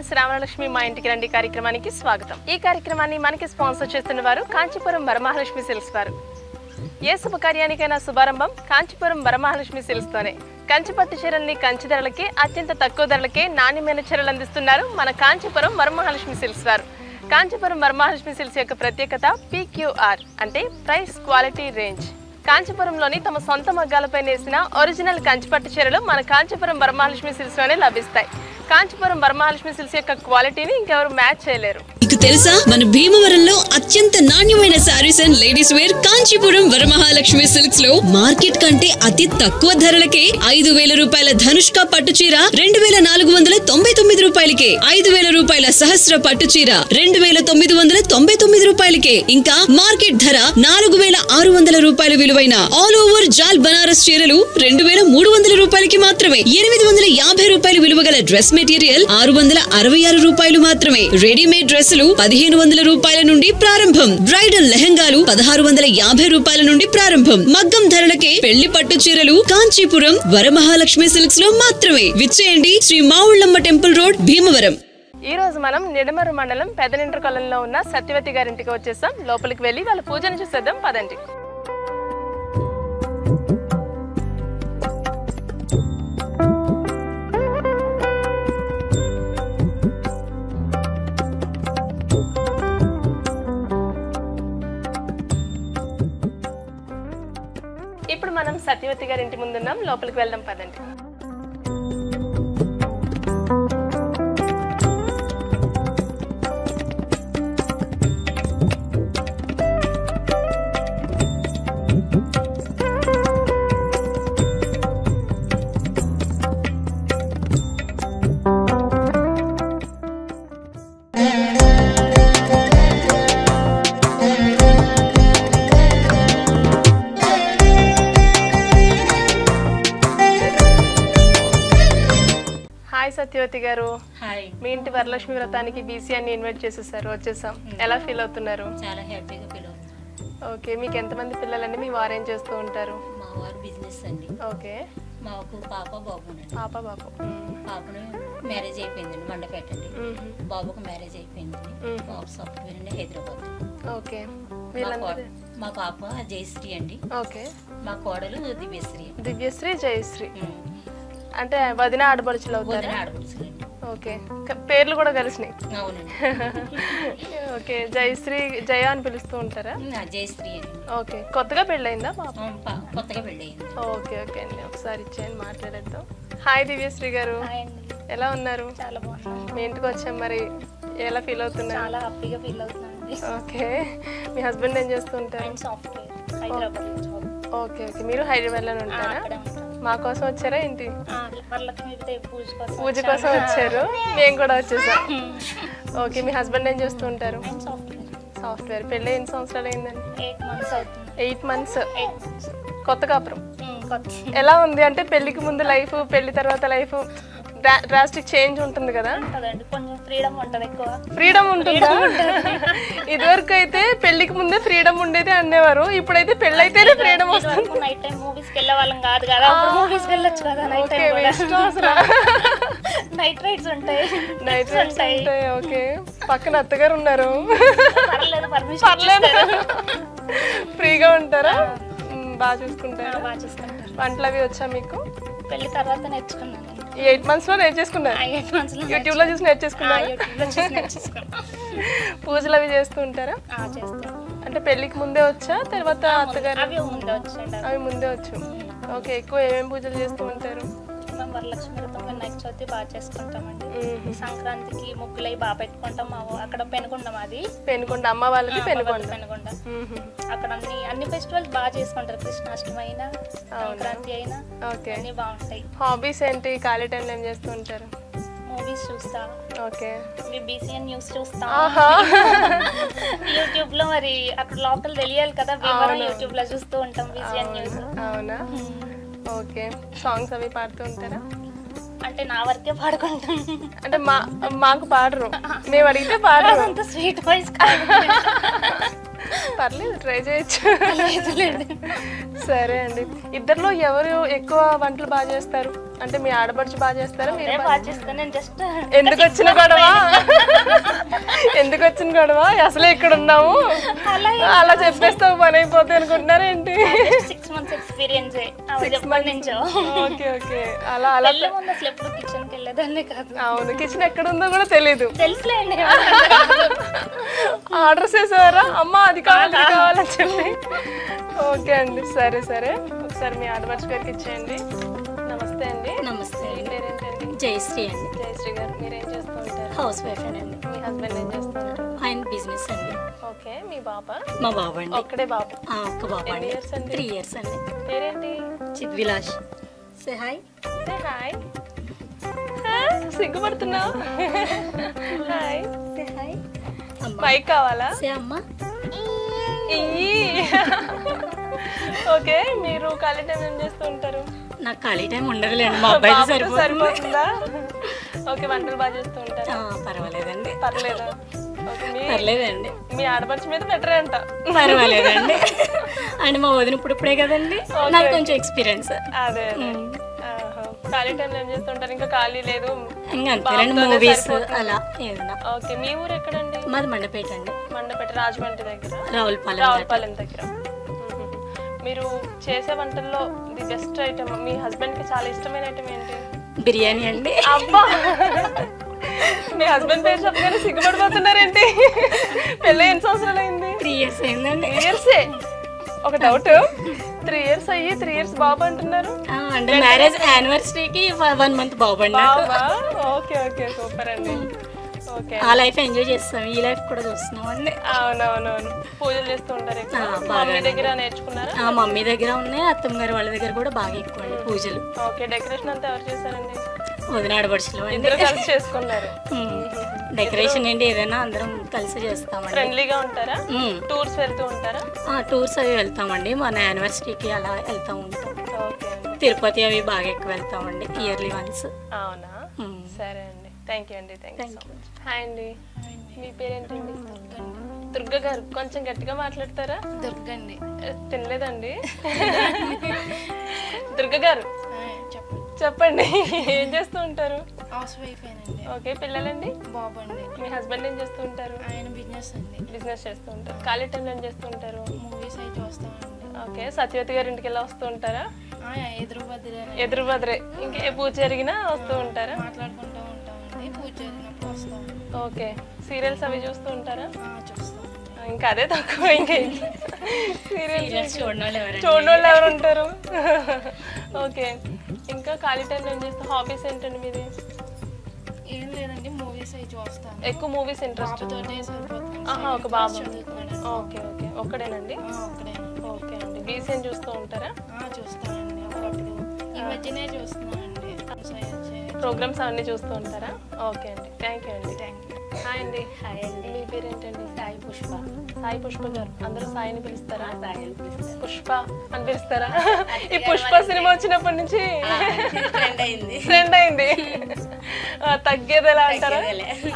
శ్రావణలక్ష్మి మా ఇంటికి రండి కార్యక్రమానికి స్వాగతం. ఈ కార్యక్రమాన్ని మనకి స్పాన్సర్ చేస్తున్న వారు కాంచీపురం వరమహాలక్ష్మి సిల్క్స్ వారు. ఏ శుభకార్యానికైనా శుభారంభం కాంచీపురం వరమహాలక్ష్మి సిల్క్స్ తోనే. కంచి పట్టు చీరల్ని కంచి ధరలకే అత్యంత తక్కువ ధరలకే నాణ్యమైన చీరలు అందిస్తున్నారు మన కాంచీపురం వరమహాలక్ష్మి సిల్క్స్ వారు. కాంచీపురం వరమహాలక్ష్మి సిల్క్స్ యొక్క ప్రత్యేకత PQR అంటే ప్రైస్ క్వాలిటీ రేంజ్. కాంచీపురంలోని తమ సొంత మగ్గాలపై నేసిన ఒరిజినల్ కంచిపట్టు చీరలు మన కాంచీపురం వరమహాలక్ష్మి సిల్క్స్ లోనే లభిస్తాయి. కాంచీపురం వరమహాలక్ష్మి సిల్క్స్ యొక్క క్వాలిటీని ఇంకెవరు మ్యాచ్ చేయలేరు. మీకు తెలుసా మన భీమవరంలో అత్యంత నాణ్యమైన saris and ladies wear Kanchipuram Varamahalakshmi silks లో మార్కెట్ కంటే అతి తక్కువ ధరలకే 5,000 రూపాయల ధనుష్క పట్టు చీర 2,499 రూపాయలకే, 5,000 రూపాయల సహస్ర పట్టు చీర 2,999 రూపాయలకే, ఇంకా మార్కెట్ ధర 4,600 రూపాయల విలువైన ఆల్ ఓవర్ జాల్ బనారస్ చీరలు 2,300 రూపాయలకి మాత్రమే. 850 రూపాయల విలువ గల డ్రెస్ మెటీరియల్ 666 రూపాయలు మాత్రమే. రెడీమేడ్ డ్రెస్సులు 1,500 రూపాయల నుండి ప్రారంభం. బ్రైడల్ లెహంగాలు 1,650 రూపాయల నుండి ప్రారంభం. మగ్గం ధరలకే పెళ్లి పట్టు చీరలు కాంచీపురం వరమహాలక్ష్మి సిల్క్స్ లో మాత్రమే. విచ్చేయండి శ్రీ మావుళ్ళమ్మ టెంపుల్ రోడ్, భీమవరం. ఈ రోజు మనం నిడమరు మండలం పెదనింట్ర కొలంలో ఉన్న సత్యవతి గారింటికి వచ్చేసాం. లోపలికి వెళ్ళి వాళ్ళ పూజను చూసేద్దాం పదండి. ఇప్పుడు మనం సత్యవతి గారి ఇంటి ముందున్నాం. లోపలికి వెళ్దాం పదండి. సత్యవతి గారు, మీ ఇంటి వరలక్ష్మి వ్రతానికి BCN ఇన్వైట్ చేసేసారు, వచ్చేసాం. ఎలా ఫీల్ అవుతున్నారు? చాలా హ్యాపీగా ఫీల్ అవుతున్నాను. ఓకే, మీకు ఎంతమంది పిల్లలండి? మీ వారు ఏం చేస్తూ ఉంటారు? మా వారు బిజినెస్ అండి. ఓకే, మాకు పాప బాబు. పాప బాబు. పాపను మ్యారేజ్ అయిపోయిందండి, మండపేట అండి. బాబుకు మ్యారేజ్ అయిపోయిందండి. బాబు సాఫ్ట్వేర్ అండి, హైదరాబాద్. ఓకే, మా పాప జయశ్రీ అండి. ఓకే, మా కోడలు దివ్యశ్రీ. దివ్యశ్రీ, జయశ్రీ అంటే వదిన ఆడపడుచులు అవుతారు. ఓకే, పేర్లు కూడా కలిసినాయి. అవునండి. ఓకే, జయశ్రీ జయ అని పిలుస్తూ ఉంటారా? జయశ్రీ అండి. ఓకే, కొత్తగా పెళ్ళయిందా పాప? కొత్తగా పెళ్ళయింది. ఓకే ఓకే అండి, ఒకసారి ఇచ్చేయండి మాట్లాడేద్దాం. హాయ్ దివ్యశ్రీ గారు, ఎలా ఉన్నారు? చాలా బాగున్నాను. మీ ఇంటికి వచ్చాం, మరి ఎలా ఫీల్ అవుతున్నారు? చాలా హ్యాపీగా ఫీల్ అవుతున్నాను. ఓకే, మీ హస్బెండ్ ఏం చేస్తూ ఉంటారు? సాఫ్ట్వేర్, హైదరాబాద్. ఓకే ఓకే, మీరు హైదరాబాద్లోనే ఉంటారా? మా కోసం వచ్చారా ఏంటి? పూజ కోసం వచ్చారు, మేము కూడా వచ్చేసాం. ఓకే, మీ హస్బెండ్ ఏం చేస్తూ ఉంటారు? సాఫ్ట్వేర్. పెళ్ళి ఎన్ని సంవత్సరాలు అయిందండి? 8 మంత్స్. కొత్త కాపురం ఎలా ఉంది? అంటే పెళ్లికి ముందు లైఫ్, పెళ్లి తర్వాత లైఫ్ డ్రాస్టిక్ చేంజ్ ఉంటుంది కదా? కొంచెం ఫ్రీడమ్ ఉంటుంది, ఎక్కువ ఫ్రీడమ్ ఉంటుందా? ఇదివరకు అయితే పెళ్లికి ముందే ఫ్రీడమ్ ఉండేది అనేవారు, ఇప్పుడైతే పెళ్లి అయితేనే ఫ్రీడమ్ వస్తుంది. నైట్ టైం మూవీస్ కి వెళ్ళే వాళ్ళం కాదు కదా, మూవీస్ వెళ్ళొచ్చు కదా. నైట్ టైం నైట్ రైడ్స్ ఉంటాయి. నైట్ రైడ్స్ ఉంటాయి. ఓకే, పక్కన అత్తగారు ఉన్నారు, పర్లేదు, పర్లేదు. ఫ్రీగా ఉంటారా? బాగా చూసుకుంటారా? బాగా చూసుకుంటారు. వంటలు అవి వచ్చా మీకు? పెళ్లి తర్వాత నేర్చుకున్నాను. 8 months లో నేర్చేసుకున్నారు? యూట్యూబ్ లో చూసి నేర్చేసుకున్నారు. పూజలు అవి చేస్తూ ఉంటారా? అంటే పెళ్లికి ముందే వచ్చా, తర్వాత అత్తగారు? అవి ముందే వచ్చు. ఓకే, ఎక్కువ ఏమేమి పూజలు చేస్తూ ఉంటారు? మేము వరలక్ష్మి వ్రతం, వినాయక చవితి బాగా చేసుకుంటామండి. సంక్రాంతికి ముగ్గులు అవి బాగా పెట్టుకుంటాం. అక్కడ పెనుకొండ, మాది పెనుకొండ. అమ్మ వాళ్ళకి పెనుకొండ. అక్కడ అన్ని ఫెస్టివల్స్ బాగా చేసుకుంటారు. కృష్ణాష్టమి అయినా, సంక్రాంతి అయినా అన్ని బాగుంటాయి. హాబీస్ ఏంటి? ఖాళీ టైంలో ఏం చేస్తూ ఉంటారు? మూవీస్ చూస్తా. ఓకే, BCN న్యూస్ చూస్తా. యూట్యూబ్ లో మరి అక్కడ లోకల్ తెలియాలి కదా, యూట్యూబ్ లో చూస్తూ ఉంటాం BCN న్యూస్. అవునా? ఓకే, సాంగ్స్ అవి పాడుతూ ఉంటారా? అంటే నా వరకే పాడుకుంటాం. అంటే మాకు పాడరు, మేము అడిగితే పాడరు. అంత స్వీట్ వాయిస్ పర్లేదు, ట్రై చేయొచ్చు. సరే అండి, ఇద్దరిలో ఎవరు ఎక్కువ వంటలు బాగా చేస్తారు? అంటే మీ ఆడపడుచు బాగా చేస్తారా, మీరు బాగా చేస్తాను? నేను జస్ట్ ఎందుకు వచ్చిన గొడవ అసలే ఇక్కడ ఉన్నాము అలా చెప్పేస్తావు పని అయిపోతాయి అనుకుంటున్నారా ఏంటి? 6 months ఎక్స్పీరియన్స్. ఓకే ఓకే, అలా అలా అసలు ఎప్పుడు కిచెన్ కి వెళ్ళేదాన్ని కాదు. అవును, కిచెన్ ఎక్కడ ఉందో కూడా తెలీదు. తెలుసులేండి. ఆర్డర్ చేసేవారా అమ్మ అది కావాలని చెప్పి? ఓకే అండి, సరే సరే, ఒకసారి మీ ఆడపడుచు గారికి ఇచ్చేయండి. నమస్తే అండి. నమస్తే. మీ పేరేంటండి? జయశ్రీ అండి. జయశ్రీ గారు, మీరేం చేస్తూ ఉంటారు? హౌస్ వైఫ్ అండి. మీ హస్బెండ్ ఏం చేస్తూ ఉంటారు? ఆయన బిజినెస్ అండి. ఓకే, మీ బాబా? మా బాబు అండి. ఒక్కడే బాబు? ఒక్క బాబు అండి. 3 years అండి. పేరేంటి? Chidvilash. Say hi. Say hi. సిగ్గుపడుతున్నా. హాయ్. Say hi. మైక్ కావాలా? సే అమ్మ. ఓకే, మీరు ఖాళీ టైం ఏం చేస్తూ ఉంటారు? నాకు ఖాళీ టైం ఉండదులేండి, మా అబ్బాయి సరిపోతుందా? ఓకే, వంటలు బాగా చేస్తూ ఉంటారు? పర్వాలేదండి. పర్లేదా? పర్లేదండి. మీ ఆడపడుచు మీద బెటరే అంట. పర్వాలేదండి. అండ్ మా వదిన ఇప్పుడే కదండి, నాకు కొంచెం ఎక్స్పీరియన్స్. అదే ఖాళీ టైంలో ఏం చేస్తుంటారు? ఇంకా ఖాళీ లేదు ఇంకా అంతేనండి, మూవీస్ అలా ఏదైనా. ఓకే, మీ ఊరు ఎక్కడండి? మాది మండపేట అండి. మండపేట, రాజమండ్రి దగ్గర, రావులపాలెం దగ్గర. మీరు చేసే వంటల్లో the best item, me husband కి చాలా ఇష్టమైన ఐటమ్ ఏంటి? బిర్యానీ అండి. అబ్బా, మీ హస్బెండ్ పేరు చెప్పగానే సిగ్గుపడిపోతున్నారేంటి? పెళ్ళి ఎన్ని సంవత్సరాలు అయింది? 3 years అయిందండి. 3 years. ఒక డౌట్, 3 years అయ్యి 3 years బాబు అంటున్నారు అంటే మ్యారేజ్ యానివర్సరీకి 1 month బాబు అండి. ఓకే ఓకే, సూపర్ అండి. ఓకే, ఆ లైఫ్ ఎంజాయ్ చేస్తాం, ఈ లైఫ్ కూడా చూస్తున్నాం అండి. అవునవునవును. పూజలు చేస్తూ ఉంటారు? మమ్మీ దగ్గర నేర్చుకున్నారా? మమ్మీ దగ్గర ఉన్నాయి, అత్తమ్మ గారు వాళ్ళ దగ్గర కూడా బాగా ఎక్కువ అండి పూజలు. ఓకే, డెకరేషన్ అంతా ఎవరు చేశారండి? వదిన ఆడపడుచులు అండి. ఇద్దరు కలిసి చేసుకున్నారు. డెకరేషన్ ఏంటి ఏదైనా అందరం కలిసి చేస్తామండి. ఫ్రెండ్లీగా ఉంటారా? టూర్స్ వెళ్తూ ఉంటారా? టూర్స్ అవి వెళ్తామండి, మన యానివర్సరీకి అలా వెళ్తూ ఉంటాం. ఓకే, తిరుపతి అవి బాగా ఎక్కువ వెళ్తామండి, ఇయర్లీ వన్స్. అవునా, సరే అండి, థ్యాంక్ యూ అండి. Thank you so much. Hi అండి, మీ పేరేంటండి? దుర్గ గారు, కొంచెం గట్టిగా మాట్లాడతారా? దొరకండి. తినలేదండి. దుర్గ గారు చెప్పండి, ఏం చేస్తూ ఉంటారు? హౌస్ వైఫ్ అండి. ఓకే, పిల్లలండి? బాబు అండి. మీ హస్బెండ్ ఏం చేస్తూ ఉంటారు? ఆయన బిజినెస్ అండి. బిజినెస్ చేస్తూ ఉంటారు. ఖాళీ టైంలో ఏం చేస్తూ ఉంటారు? మూవీస్ అయితే వస్తామండి. ఓకే, సత్యవతి గారి ఇంటికి వెళ్ళి వస్తూ ఉంటారా? ఎదురు బదిరే. ఇంకే పూజ జరిగినా వస్తూ ఉంటారా? మాట్లాడుకుంటూ ఉంటామండి, పూజ జరిగినప్పుడు వస్తాం. ఓకే, సీరియల్స్ అవి చూస్తూ ఉంటారా? చూస్తాం. ఇంకా అదే తక్కువ, ఇంకా సీరియల్స్ చూడని వాళ్ళు ఎవరు ఉంటారు? ఓకే, ఇంకా ఖాళీ టైంలో ఏం చేస్తాం? హాబీస్ ఏంటండి మీది? ఏం లేదండి, మూవీస్ అవి చూస్తాం. ఎక్కువ మూవీస్ ఇంట్రెస్ట్? ఒక బాబు. ఓకే ఓకే, ఒక్కడేనండి? ఓకే అండి, బీసీఎన్ చూస్తూ ఉంటారా? చూస్తానండి, అప్పుడప్పుడు. ఈ మధ్యనే చూస్తున్నానండి, ప్రోగ్రామ్స్ అవన్నీ చూస్తూ ఉంటారా? ఓకే అండి, థ్యాంక్ యూ అండి. హాయ్ అండి. హాయ్ అండి. మీ పేరేంటండి? సాయి పుష్ప. సాయి పుష్ప గారు, అందరూ సాయిని పిలుస్తారా? సాయి అని పిలుస్తారు. పుష్ప అని పిలుస్తారా? ఈ పుష్ప సినిమా వచ్చినప్పటి నుంచి ట్రెండ్ అయింది. తగ్గేదేలా అంటారా?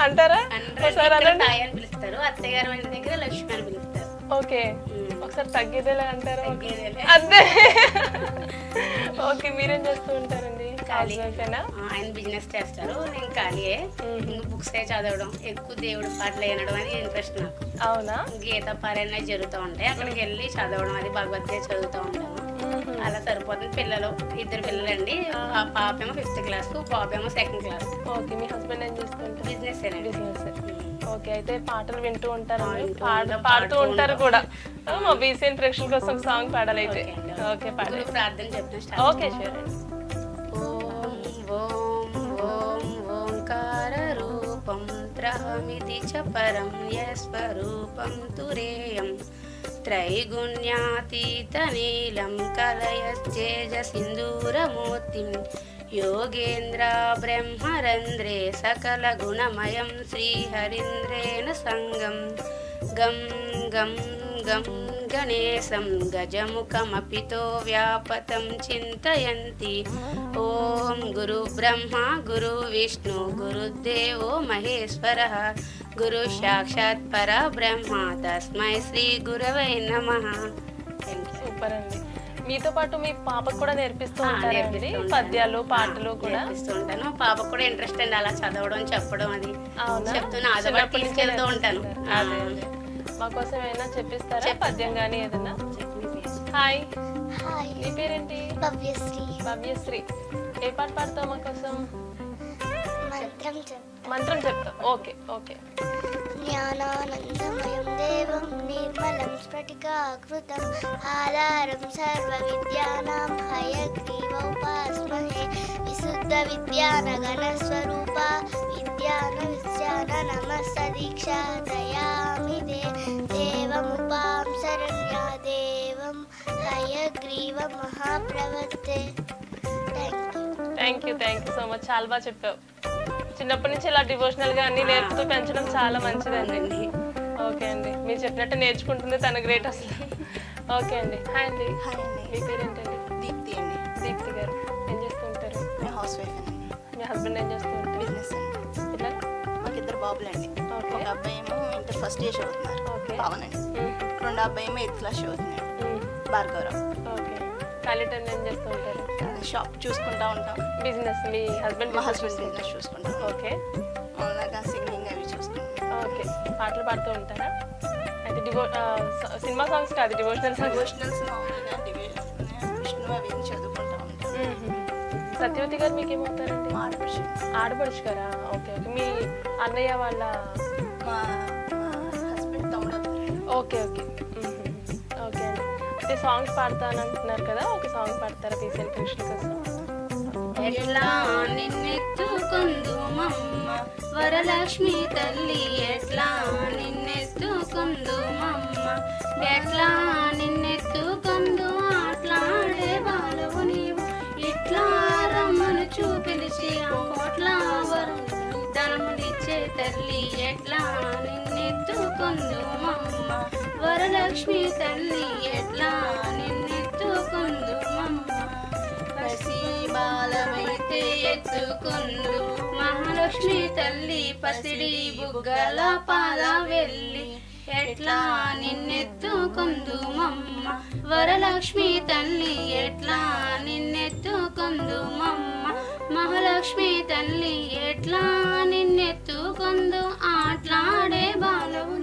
అంటారా? ఒకసారి అనండి. సాయి అని పిలుస్తారు, అత్తయ్య గారు వాళ్ళ దగ్గర లక్ష్మి అని పిలుస్తారు. ఓకే, ఒకసారి తగ్గేదేలా అంటారా? అదే. ఓకే, మీరేం చేస్తూ ఉంటారండి? ఆయన బిజినెస్ చేస్తారు, నేను ఖాళీయే. బుక్స్ చదవడం, ఎక్కువ దేవుడి పాటలు వినడం అని ఇంట్రెస్ట్ నాకు. అవునా? గీత పారాయణ జరుగుతూ ఉంటాయి, అక్కడికి వెళ్ళి చదవడం, అది భగవద్గీత చదువుతూ ఉంటాను. అలా సరిపోతుంది. పిల్లలు 2 పిల్లలండి, పాప ఏమో 5th class, బాబు ఏమో 2nd class. ఓకే, మీ హస్బెండ్ ఏం చేస్తుంటారు? బిజినెస్. ఓకే, అయితే పాటలు వింటూ ఉంటారు, పాడుతూ ఉంటారు కూడా. మా బీసీఎన్ ప్రేక్షకుల కోసం ఒక సాంగ్ పాడాలి అయితే. ఓకే, పాడాలి. ప్రార్థన చెప్తాను. ఓకే, షూర్ అండి. ఓంకార రూపం త్రహమితి చ పరం యస్వరూపం తురేయం త్రైగుణ్యాతీత నీలం కలయశ్చేజ సింధూరమూర్తిం యోగేంద్ర బ్రహ్మరంధ్రే సకల గుణమయం శ్రీహరీంద్రేణ సంగం గం గం గం గణేశం గజముఖమపితో వ్యాపతం చింతయంతి. ఓం గురు బ్రహ్మ గురు విష్ణు గురుదేవో మహేశ్వరః గురు సాక్షాత్ పరబ్రహ్మ తస్మై శ్రీ గురవై నమః. సూపర్ అండి. మీతో పాటు మీ పాపకు కూడా నేర్పిస్తూ ఉంటారండి పద్యాలు పాటలు కూడా? నేర్పిస్తూ ఉంటాను. పాపకు కూడా ఇంట్రెస్ట్ అండి అలా చదవడం చెప్పడం అది చెప్తున్నా, అది తీసుకెళ్తూ ఉంటాను. మా కోసం ఏమైనా చెప్పిస్తారా పద్యం గానీ ఏదన్నా? హాయ్, నీ పేరేంటి? భవ్యశ్రీ. భవ్యశ్రీ, ఏ పాట పాడతావు మా కోసం? మంత్రం చెప్తావు. Okay okay. జ్ఞానానందమయం దేవం నిర్మలం స్ఫటికాకృతం ఆధారం సర్వ విద్యానాం హయగ్రీవోపాస్మహే విశుద్ధ విద్యానగణ స్వరూప విద్యాన విద్యాన నమస్త దీక్షా దయామి దేవముపాం శరణ్యా దేవం హయగ్రీవ మహాప్రవర్తే. Thank you so much. చాలా బాగా చెప్పావు. చిన్నప్పటి నుంచి ఇలా డివోషనల్ గా అన్ని నేర్పుతూ పెంచడం చాలా మంచిదండి. ఓకే అండి, మీరు చెప్పినట్టు నేర్చుకుంటుంది తన గ్రేట్ అసలు. ఓకే అండి. హాయ్ అండి. మీ పేరేంటండి? దీప్తి అండి. దీప్తి గారు ఏం చేస్తూ ఉంటారు? హౌస్ వైఫ్ అండి. మీ హస్బెండ్ ఏం చేస్తూ ఉంటారు? బిజినెస్ అండి. పిల్లలు? మాకు 2 బాబులండి. ఒక అబ్బాయి ఏమో ఇంటర్ ఫస్ట్ ఇయర్ చదువుతున్నారు, పవన్ అండి. రెండో అబ్బాయి ఏమో 8th క్లాస్ చదువుతున్నాడు, భార్గవరావు. ఓకే. ఖాళీ టైం ఏం చేస్తూ ఉంటారు? షాప్ చూసుకుంటా ఉంటాం. బిజినెస్? మీ హస్బెండ్? మా హస్బెండ్ బిజినెస్ చూసుకుంటాం. ఓకే. అలాగా సింగింగ్ అవి చూసుకుంటాం. ఓకే. పాటలు పాడుతూ ఉంటారా? అయితే సినిమా సాంగ్స్ కాదు, డివోషనల్ సాంగ్స్? డివోషనల్స్ మామూలుగా విష్ణు అవి చదువుకుంటా ఉంటాం. సత్యవతి గారు మీకేమవుతారండి? ఆడపడుచు. ఆడపడుచు గారా? Okay okay. మీ అన్నయ్య వాళ్ళ? మా హస్బెండ్ తమ్ముడు. ఓకే ఓకే ఓకే అండి. అయితే సాంగ్స్ పాడతాను అంటున్నారు కదా, ఒక సాంగ్ పాడతారా పీసీఎల్ కృష్ణ కోసం? ఎట్లా నిన్నెత్తుకొందుమమ్మ వరలక్ష్మి తల్లి, ఎట్లా నిన్నెత్తుకొందుమమ్మ, ఎట్లా నిన్నెత్తుకొందు ఆట్లాడే బాలవు నీవు, ఇట్లా రమ్మను చూపిలిచి కోట్ల ధనమునిచ్చే తల్లి, ఎట్లా నిన్నెత్తుకొందుమమ్మ వరలక్ష్మి తల్లి, ఎట్లా నిన్నెత్తుకొందుమమ్మ, పసి బాలమైతే ఎత్తుకొందు మహాలక్ష్మి తల్లి, పసిడి బుగ్గల పాల వెళ్ళి, ఎట్లా నిన్నెత్తుకొందుమమ్మ వరలక్ష్మి తల్లి, ఎట్లా నిన్నెత్తుకొందుమమ్మ మహాలక్ష్మి తల్లి, ఎట్లా నిన్నెత్తుకొందు ఆట్లాడే బాలవు,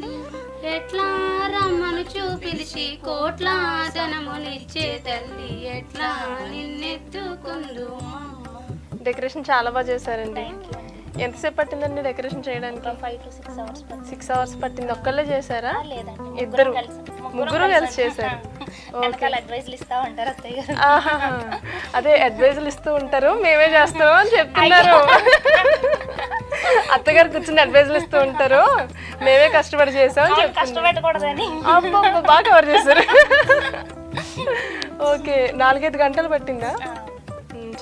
ఎట్లా రమ్మను చూపిలిచి కోట్ల ధనమునిచ్చే తల్లి, ఎట్లా నిన్నెత్తుకొందుమమ్మ. డెకరేషన్ చాలా బాగా చేశారండి. ఎంతసేపు పట్టిందండి డెకరేషన్ చేయడానికి? 5 to 6 hours. 6 hours పట్టింది. ఒక్కళ్ళే చేశారా? లేదండి, ఇద్దరు ముగ్గురు కలిసి చేశారు. అడ్వైజ్లు ఇస్తా ఉంటారు అత్తయ్య గారు. అదే అడ్వైజులు ఇస్తూ ఉంటారు, మేమే చేస్తాం అని చెప్తున్నారు. అత్తగారు కూర్చుని అడ్వైజులు ఇస్తూ ఉంటారు, మేమే కష్టపడి చేసాం. కష్టపెట్టకూడదని బాగా కవర్ చేశారు. ఓకే. 4-5 గంటలు పట్టిందా?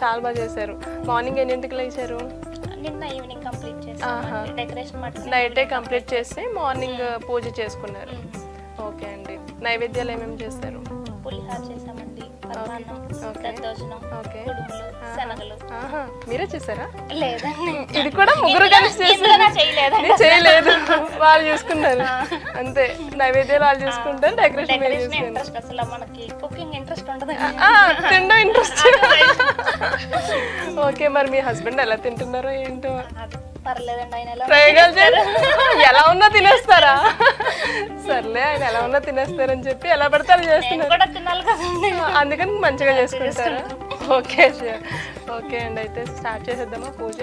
చాలా బాగా చేశారు. మార్నింగ్ ఎన్నింటికి లేచారు? నిన్న ఈవినింగ్ కంప్లీట్ చేసాం. డెకరేషన్ నైటే కంప్లీట్ చేసి మార్నింగ్ పూజ చేసుకున్నారు. ఓకే అండి. నైవేద్యాలు ఏమేమి చేస్తారు? పులిహార చేసామండి, పరమాన్నం, దద్దోజనం, కుడుములు, శనగలు. మీరే చేశారా? లేదండి, ఇది కూడా ముగ్గురు కలిసి చేశారు. చేయలేదు, వాళ్ళు చూసుకున్నారు అంతే. నైవేద్యాలు వాళ్ళు చూసుకుంటారు, డెకరేషన్ ఇంట్రెస్ట్. అసలు మనకి కుకింగ్ ఇంట్రెస్ట్ ఉండదు, తిండో ఇంట్రెస్ట్. ఓకే. మరి మీ హస్బెండ్ ఎలా తింటున్నారో ఏంటో? పర్లేదండి, ఆయన ప్రయోగాలు ఎలా ఉన్నా తినేస్తారా? సర్లే, ఆయన ఎలా ఉన్నా తినేస్తారని చెప్పి ఎలా పడతారు చేస్తున్నారు, అందుకని మంచిగా చేసుకుంటారా? ఓకే ఓకే అండి. అయితే స్టార్ట్ చేసేద్దామా పూజ?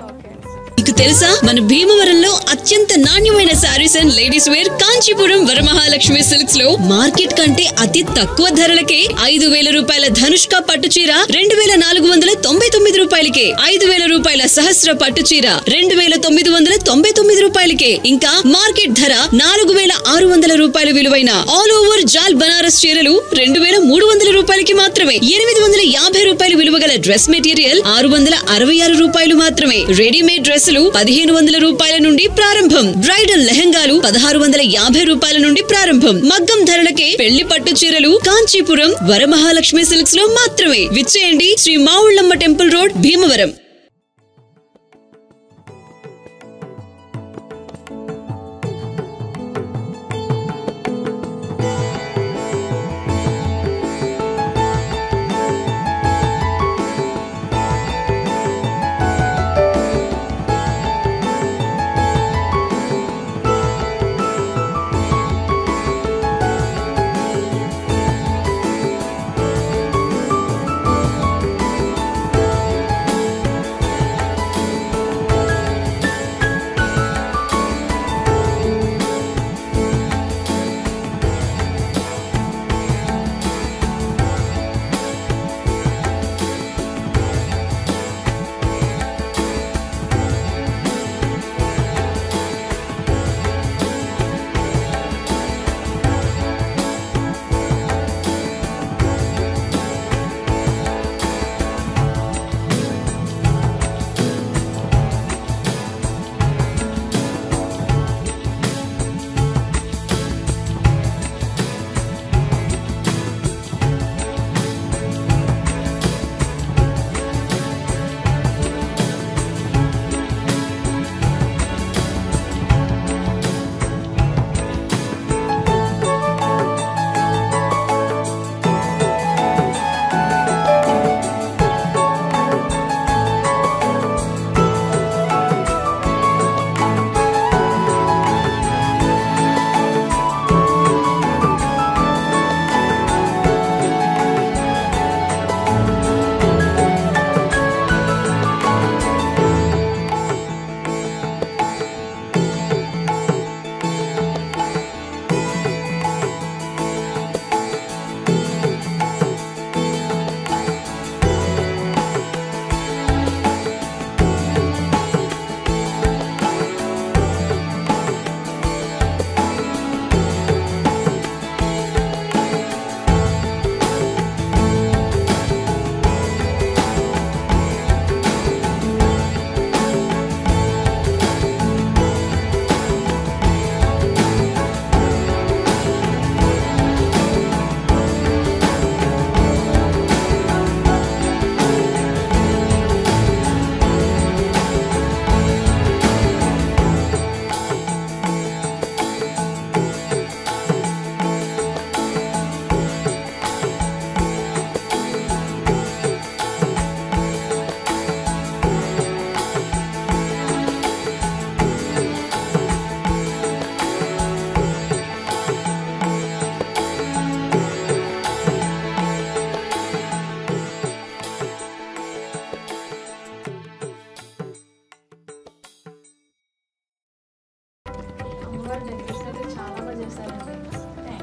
ఓకే. మీకు తెలుసా మన భీమవరంలో అత్యంత నాణ్యమైన saris and ladies wear Kanchipuram Varamahalakshmi silks లో మార్కెట్ కంటే అతి తక్కువ ధరలకే 5,000 రూపాయల ధనుష్క పట్టు చీర 2,499 రూపాయలకే, 5,000 రూపాయల సహస్ర పట్టు చీర 2,999 రూపాయలకే, ఇంకా మార్కెట్ ధర 4,600 రూపాయల విలువైన ఆల్ ఓవర్ జాల్ బనారస్ చీరలు 2,300 రూపాయలకి మాత్రమే. 850 రూపాయల విలువ గల డ్రెస్ మెటీరియల్ 666 రూపాయలు మాత్రమే. రెడీమేడ్ డ్రెస్సులు 1,500 రూపాయల నుండి ప్రారంభం. బ్రైడల్ లెహంగాలు 1,650 రూపాయల నుండి ప్రారంభం. మగ్గం ధరలకే పెళ్లి పట్టు చీరలు కాంచీపురం వరమహాలక్ష్మి సిల్క్స్ లో మాత్రమే. విచ్చేయండి, Shri Mavullamma temple road, Bhimavaram.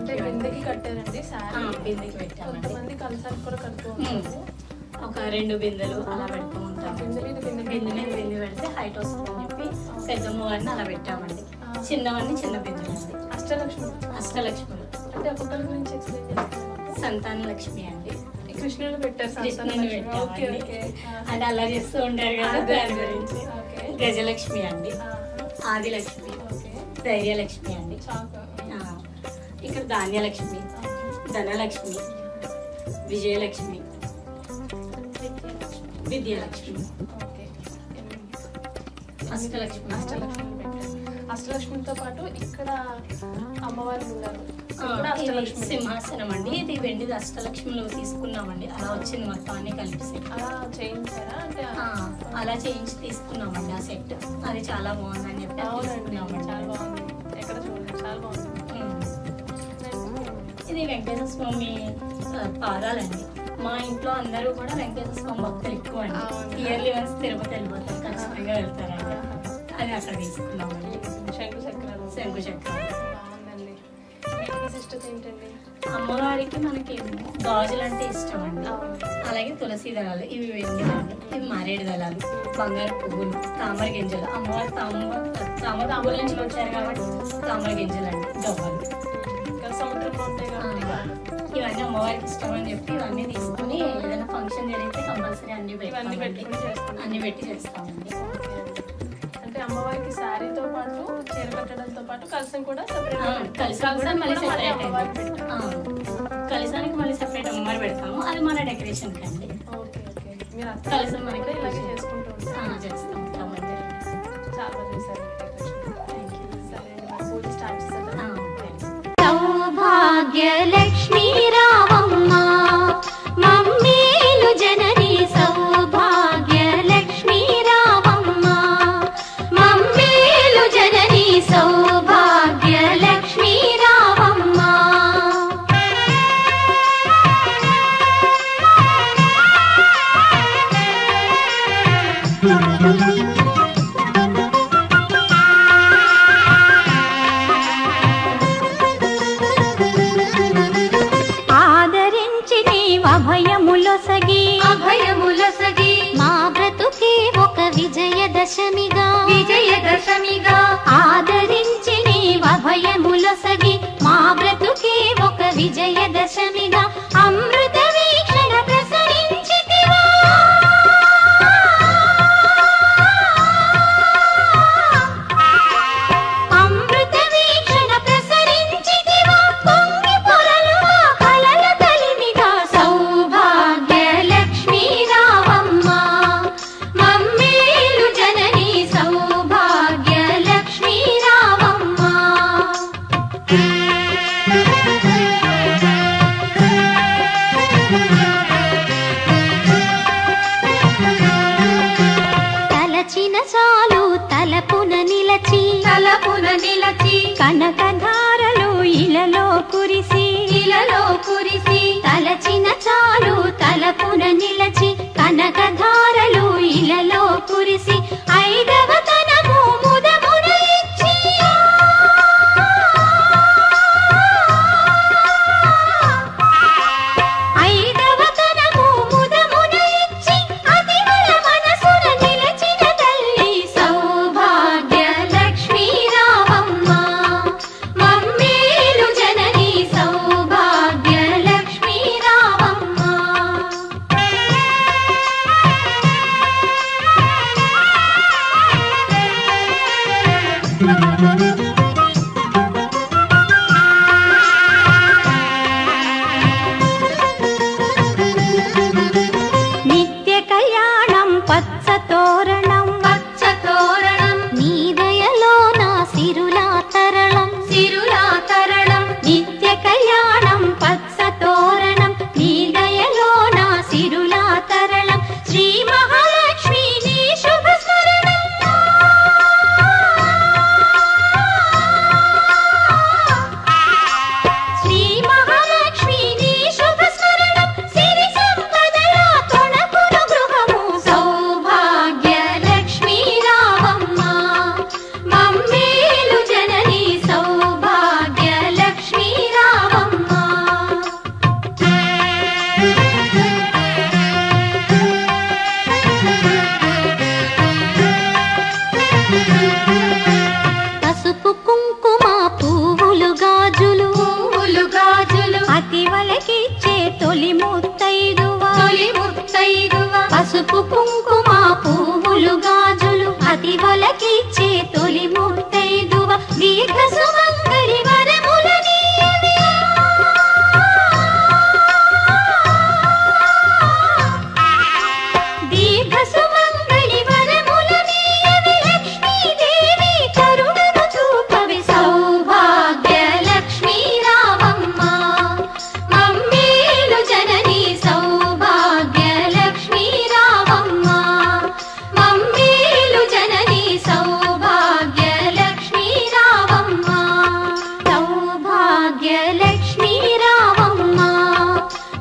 Thank you. బిందెకి కట్టారండి సారీ. బిందెకి పెట్టామండి. కొంతమంది కలసాలు కూడా కడుతూ ఉంటారు. ఒక 2 బిందెలు అలా పెడుతూ ఉంటాం. బిందె మీద బిందె పెడితే హైట్ వస్తుందని చెప్పి పెద్దమ్మవారిని అలా పెట్టామండి. చిన్నవన్నీ చిన్న బిందెలండి. అష్టలక్ష్ములు అంటే ఒక్కొక్కరి గురించి ఎక్స్ప్లెయిన్ చేస్తాను. సంతాన లక్ష్మి అండి. కృష్ణుడు పెట్టారు. కృష్ణుని పెట్టామండి. అంటే అలా చేస్తూ ఉంటారు కదా దాని గురించి. గజలక్ష్మి అండి, ఆదిలక్ష్మి, ధైర్యలక్ష్మి అండి, ఇక్కడ ధాన్యలక్ష్మి, ధనలక్ష్మి, విజయలక్ష్మి, విద్యలక్ష్మి, అష్టలక్ష్మితో పాటు ఇక్కడ అమ్మవారు ఉన్నారు. సింహాసనం అండి. ఇది వెండిది అష్టలక్ష్మిలో తీసుకున్నామండి. అలా వచ్చింది మొత్తం అన్ని కలిపి. అలా చేయించారా? అంటే అలా చేయించి తీసుకున్నామండి ఆ సెట్. అది చాలా బాగుందని చెప్పి తీసుకున్నామండి. చాలా బాగుంది. ఎక్కడ చూడండి, చాలా బాగుంది. ఇది వెంకటేశ్వర స్వామి పాదాలండి. మా ఇంట్లో అందరూ కూడా వెంకటేశ్వర స్వామి భక్తులు ఎక్కువ అండి. ఇయర్లీ వన్స్ తిరుపతి వెళ్ళిపోతారు, ఖచ్చితంగా వెళ్తారండి. అది అక్కడ తీసుకున్నామండి. శంకుచక్రాలు అమ్మవారికి మనకి గాజులు అంటే ఇష్టం అండి. అలాగే తులసి దళాలు, ఇవి వెండి దళాలు, ఇవి మారేడు దళాలు, బంగారు పువ్వులు, తామర గింజలు. అమ్మవారు తామర పువ్వుల నుంచి వచ్చారు కాబట్టి తామర గింజలు అండి, గవ్వలు. సముద్రంలో ఉంటాయి కాబట్టి ఇవన్నీ అమ్మవారికి ఇష్టం అని చెప్పి ఇవన్నీ తీసుకుని ఏదైనా ఫంక్షన్ జరిగితే కంపల్సరీ అన్ని పెట్టి చేస్తామండి. అంటే అమ్మవారికి శారీతో పాటు చీర కట్టడంతో పాటు కలసం కూడా కలిసానికి మళ్ళీ సెపరేట్ అమ్మవారు పెడతాము. అది మన డెకరేషన్ కండి. మీరు కలిసం మనకి ఇలాగే చేసుకుంటూ చేస్తూ ఉంటామండి. చాలా చేశారు. పూజ స్టార్ట్ చేస్తారా? సౌభాగ్యలక్ష్మీ రావమ్మ మమ్మేలు జనని, సౌభాగ్యలక్ష్మీ రావమ్మ మమ్మేలు జనని, సౌభాగ్యలక్ష్మీ రావమ్మ. అభయములొసగి మా బ్రతుకే ఒక విజయదశమిగా ఆదరించి నీవు అభయములొసగి మా బ్రతుకే ఒక విజయదశమిగా అమృత వీక్షణ ప్రసరించితివా. అమృత వీక్షణ ప్రసరించితివా పొంగి పొరలు కలల కలిమిగా సౌభాగ్యలక్ష్మీ రావమ్మ మమ్మేలు జనని, సౌభాగ్యలక్ష్మీ రావమ్మ. తలచిన చాలు తలపున నిలచి కనకధారలు ఇలలో కురిసి తలచిన చాలు తలపున నిలచి కనకధారలు ఇలలో కురిసి ఐదవ తనము ముదమున ఇచ్చి పసుపు కుంకుమ పువ్వులు గాజులు అతి వలకిచ్చే తొలి ముత్తైదువ దీర్ఘ సుమంగళి వరములనీయవే దీర్ఘ సుమంగళి వరములనీయవే లక్ష్మీదేవి కరుణను చూపవే సౌభాగ్య లక్ష్మీ రావమ్మ మమ్మేలు జనని సౌభాగ్య లక్ష్మీ రావమ్మ మమ్మేలు జనని సౌభాగ్య లక్ష్మీ రావమ్మ సౌభాగ్య లక్ష్మీ రావమ్మ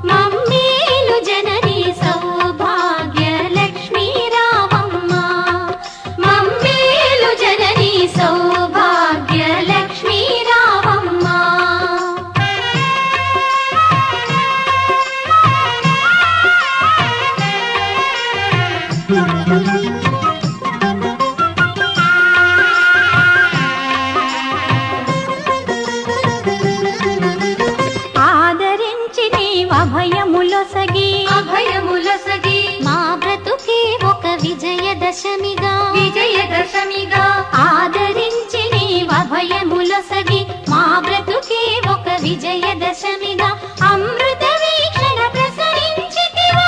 మమ్మేలు జనని సౌభాగ్య లక్ష్మీ రావమ్మ మమ్మేలు జనని సౌభాగ్య లక్ష్మీ రావమ్మ ఆదరించి నీవభయములొసగి అభయములొసగి మా బ్రతుకే ఒక విజయదశమిగా ఆదరించి నీవభయములొసగి మా బ్రతుకే ఒక విజయదశమిగా అమృత వీక్షణ ప్రసరించితివా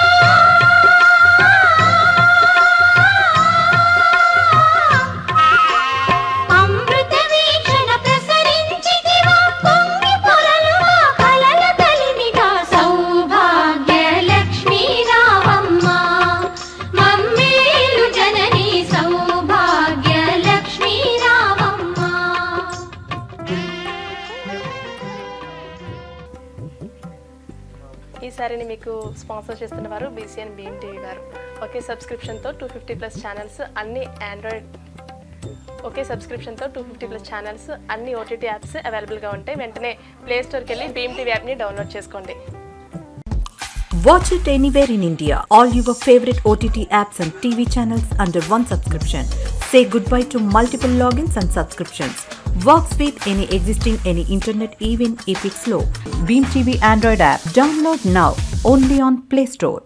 అమృత వీక్షణ ప్రసరించితివా పొంగి పొరలు మా కలల కలిమిగా సౌభాగ్య లక్ష్మీ రావమ్మ మమ్మేలు జనని సౌభాగ్య లక్ష్మీ రావమ్మ ఈ సారీని మీకు స్పాన్సర్ చేస్తున్న వారు BCN భీమ్ టీవీ వారు. ఒకే సబ్స్క్రిప్షన్తో 250+ ఛానల్స్ అన్ని ఆండ్రాయిడ్ ఒకే సబ్స్క్రిప్షన్తో 250+ ఛానల్స్ అన్ని OTT యాప్స్ అవైలబుల్గా ఉంటాయి. వెంటనే ప్లే స్టోర్కి వెళ్ళి భీమ్ టీవీ యాప్ని డౌన్లోడ్ చేసుకోండి. Watch it anywhere in India. All your favorite OTT apps and TV channels under one subscription. Say goodbye to multiple logins and subscriptions. Works with any existing internet even if it's slow. Beam TV Android app. Download now. Only on Play Store.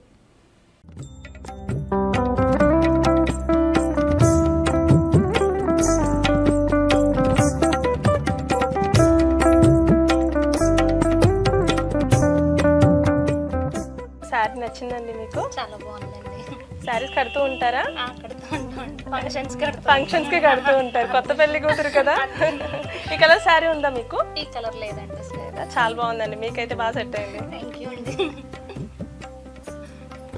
Sari నచ్చిందండి మీకు? చాలా బాగుందండి. శారీస్ కడుతూ ఉంటారా? కడుతూ ఉంటాం, functions కి కడుతూ ఉంటారు. కొత్త పెళ్లి కూతురు కదా. ఈ కలర్ శారీ ఉందా మీకు? ఈ కలర్ లేదండి అసలు. చాలా బాగుందండి, మీకైతే బాగా సెట్ అయింది. థ్యాంక్ యూ అండి.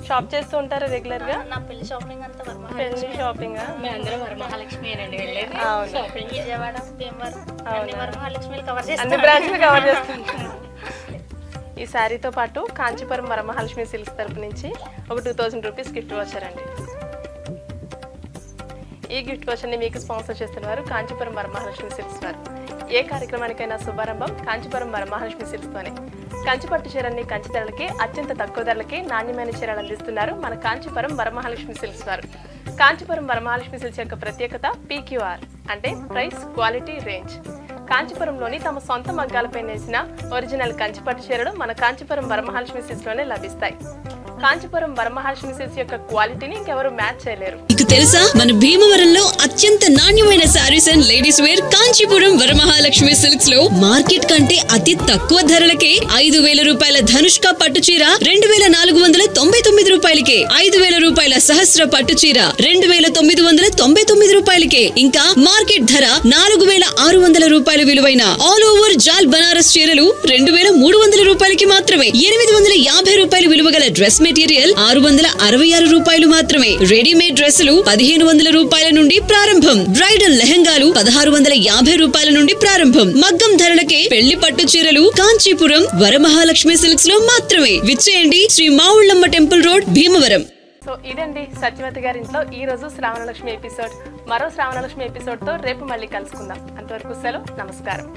షాప్ చేస్తూ ఉంటారా రెగ్యులర్ గా? నా పెళ్లి షాపింగ్ అంతా పెళ్లి షాపింగ్ మేమందరం వరమహాలక్ష్మి అండి వెళ్ళేది అవును. షాపింగ్. విజయవాడ, భీమవరం అన్ని వరమహాలక్ష్మిలు కవర్ అన్ని చేస్తాం. బ్రాంచ్లు కవర్ చేస్తుంటారు. ఈ శారీతో పాటు కాంచీపురం వరమహాలక్ష్మి సిల్క్స్ తరపు నుంచి ఒక 2000 రూపీస్ గిఫ్ట్ వచ్చారండి. ఈ గిఫ్ట్ వచ్చని మీకు స్పాన్సర్ చేస్తున్నారు కాంచీపురం వరమహాలక్ష్మి సిల్క్స్ వారు. ఏ కార్యక్రమానికైనా శుభారంభం కాంచీపురం వరమహాలక్ష్మి సిల్క్స్తోనే. కంచిపట్టు చీరల్ని కంచి ధరలకి అత్యంత తక్కువ ధరలకి నాణ్యమైన చీరలు అందిస్తున్నారు మన కాంచీపురం వరమహాలక్ష్మి సిల్క్స్ వారు. కాంచీపురం వరమహాలక్ష్మి సిల్క్స్ యొక్క ప్రత్యేకత PQR అంటే ప్రైస్ క్వాలిటీ రేంజ్. కాంచీపురంలోని తమ సొంత మగ్గాలపై నేసిన ఒరిజినల్ కంచిపట్టు చీరలు మన కాంచీపురం వరమహాలక్ష్మి సిల్క్స్ లోనే లభిస్తాయి. కాంచీపురం వరమహాలక్ష్మి సిల్క్స్ యొక్క క్వాలిటీని ఇంకెవరు మ్యాచ్ చేయలేరు. మీకు తెలుసా మన భీమవరంలో అత్యంత నాణ్యమైన saris and ladies wear Kanchipuram Varamahalakshmi silks లో మార్కెట్ కంటే అతి తక్కువ ధరలకే 5,000 రూపాయల ధనుష్క పట్టు చీర 2,499 రూపాయలకే, 5,000 రూపాయల సహస్ర పట్టు చీర 2,999 రూపాయలకే, ఇంకా మార్కెట్ ధర 4,600 రూపాయల విలువైన ఆల్ ఓవర్ జాల్ బనారస్ చీరలు 2,300 రూపాయలకి మాత్రమే. 850 రూపాయల విలువ గల డ్రెస్ మెటీరియల్ 666 రూపాయలు మాత్రమే. రెడీమేడ్ డ్రెస్సులు 1,500 రూపాయల నుండి ప్రారంభం. బ్రైడల్ లెహంగాలు 1,650 రూపాయల నుండి ప్రారంభం. మగ్గం ధరలకే పెళ్లి పట్టు చీరలు కాంచీపురం వరమహాలక్ష్మి సిల్క్స్ లో మాత్రమే. విచ్చేయండి Shri Mavullamma temple road Bhimavaram. So ఇదండి సత్యవతి గారి ఇంట్లో ఈ రోజు శ్రావణలక్ష్మి ఎపిసోడ్. మరో శ్రావణలక్ష్మి ఎపిసోడ్ తో రేపు మళ్ళీ కలుసుకుందాం. అంతవరకు సెలవు, నమస్కారం.